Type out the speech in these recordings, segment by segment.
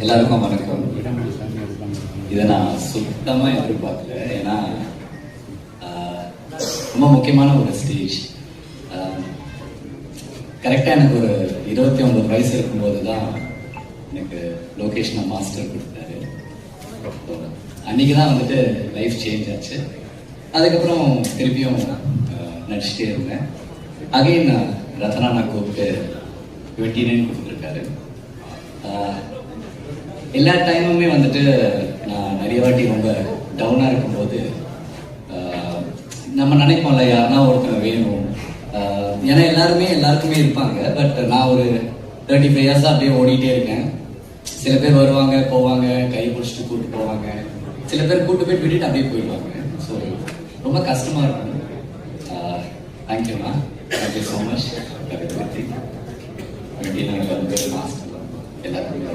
எல்லாருக்கும் வணக்கம். இதை நான் சுத்தமாக எதிர்பார்க்கல. ஏன்னா ரொம்ப முக்கியமான ஒரு ஸ்டேஜ். கரெக்டாக எனக்கு ஒரு 29 வயசு இருக்கும்போது தான் எனக்கு லொகேஷனை மாஸ்டர் கொடுத்தாரு. அன்றைக்கி தான் வந்துட்டு லைஃப் சேஞ்ச் ஆச்சு. அதுக்கப்புறம் திருப்பியும் நடிச்சுட்டே இருந்தேன். அகைன் ரத்னா நான் கூப்பிட்டு 29 கொடுத்துருக்காரு. எல்லா டைமுமே வந்துட்டு நான் நிறைய வாட்டி ரொம்ப டவுனாக இருக்கும்போது நம்ம நினைப்போம்ல யாருன்னா ஒருத்தங்க வேணும். ஏன்னா எல்லாருக்குமே இருப்பாங்க. பட் நான் ஒரு 35 இயர்ஸாக அப்படியே ஓடிட்டே இருக்கேன். சில பேர் வருவாங்க போவாங்க, கை பிடிச்சிட்டு கூப்பிட்டு போவாங்க. சில பேர் கூப்பிட்டு போய் விட்டுட்டு அப்படியே போயிடுவாங்க. ஸோ ரொம்ப கஷ்டமாக இருக்கும். தேங்க்யூண்ணா, தேங்க்யூ ஸோ மச். நாங்கள் வந்து மாஸ்டர் எல்லாருக்குமே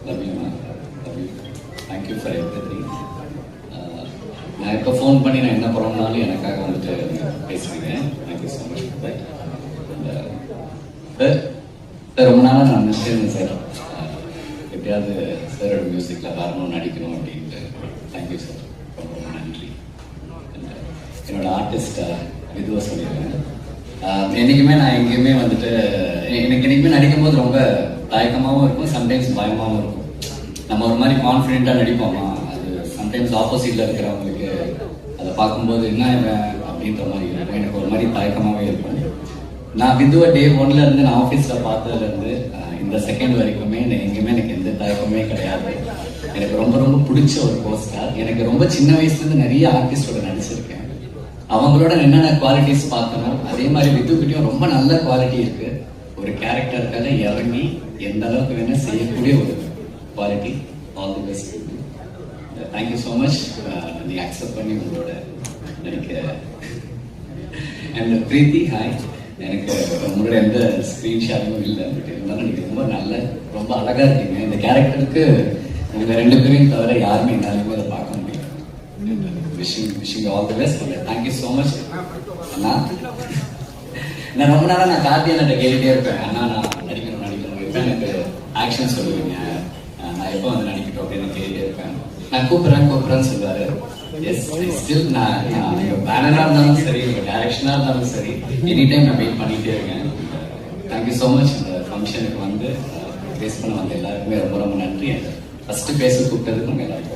லவ் யூண்ணா, love you. Thank you for everything. நான் இப்போ ஃபோன் பண்ணி நான் என்ன பண்ணணும்னாலும் எனக்காக வந்துட்டு பேசுவீங்க. Thank you so much for that. Sir ரொம்ப நாளாக நான் நினச்சிருந்தேன் சார், எப்படியாவது சாரோட மியூசிக்கில் வரணும், நடிக்கணும் அப்படின்ட்டு. தேங்க்யூ சார், ரொம்ப ரொம்ப நன்றி. என்னோட ஆர்டிஸ்ட் விதுவை சொல்லிடுவேன். என்றைக்குமே நான் எங்கேயுமே வந்துட்டு எனக்கு என்றைக்குமே நடிக்கும் போது ரொம்ப தயக்கமாகவும் இருக்கும், சம்டைம்ஸ் பயமாகவும் இருக்கும். நம்ம ஒரு மாதிரி கான்ஃபிடென்ட்டாக நடிப்போமா, அது சம்டைம்ஸ் ஆப்போசிட்டில் இருக்கிறவங்களுக்கு அதை பார்க்கும்போது என்ன அப்படின்ற மாதிரி இருக்கும். எனக்கு ஒரு மாதிரி தயக்கமாகவே இருக்கும். நான் விதுவை டே 1ல இருந்து நான் ஆஃபீஸில் பார்த்ததுலேருந்து இந்த செகண்ட் வரைக்குமே எங்கேயுமே எனக்கு எந்த தயக்கமே கிடையாது. எனக்கு ரொம்ப ரொம்ப பிடிச்ச ஒரு போஸ்டார். எனக்கு ரொம்ப சின்ன வயசுலேருந்து நிறைய ஆர்டிஸ்டோட நடிச்சிருக்கேன். அவங்களோட என்னென்ன குவாலிட்டிஸ் பார்க்கணும், அதே மாதிரி விதுக்கிட்டையும் ரொம்ப நல்ல குவாலிட்டி இருக்கு. ஒரு கேரக்டருக்காக இறங்கி எந்த அளவுக்கு வேணா செய்யக்கூடிய ஒரு quality. All the best. Thank you so much. நீங்கள் அக்செப்ட் பண்ணி உங்களோட நடிக்க. And Preethi, hi. எனக்கு உங்களோட எந்த ஸ்க்ரீன் ஷாட்டிங்கும் இல்லை. பட் இருந்தாலும் நீங்கள் ரொம்ப ரொம்ப அழகாக இருக்கீங்க. இந்த கேரக்டருக்கு உங்கள் 2 பேரையும் தவிர யாருமே என்னாலுமே அதை பார்க்க முடியும். Wishing all the best. Thank you so much அண்ணா. நான் ரொம்ப நாளாக நான் கார்த்தியான்ட்ட கேட்டுகிட்டே இருப்பேன், அண்ணா நான் நடிக்கணும் எப்போ எனக்கு ஆக்ஷன் சொல்லுவீங்க, நான் எப்போ வந்து நடிக்கட்டும் அப்படின்னு கேட்டுகிட்டே இருப்பேன். நான் கூப்பிட்றேன்னு சொல்லுவார். எஸ் ஸ்டில் நான் நீங்கள் பேனராக இருந்தாலும் சரி, உங்கள் டைரக்ஷனாக இருந்தாலும் சரி, எனி டைம் நான் வெயிட் பண்ணிகிட்டே இருக்கேன். Thank you so much. இந்த ஃபங்க்ஷனுக்கு வந்து பேஸ் பண்ண வந்த எல்லாருக்குமே ரொம்ப ரொம்ப நன்றி. ஃபஸ்ட்டு பேச கூப்பிட்டதுக்கு உங்கள் எல்லாருக்கும்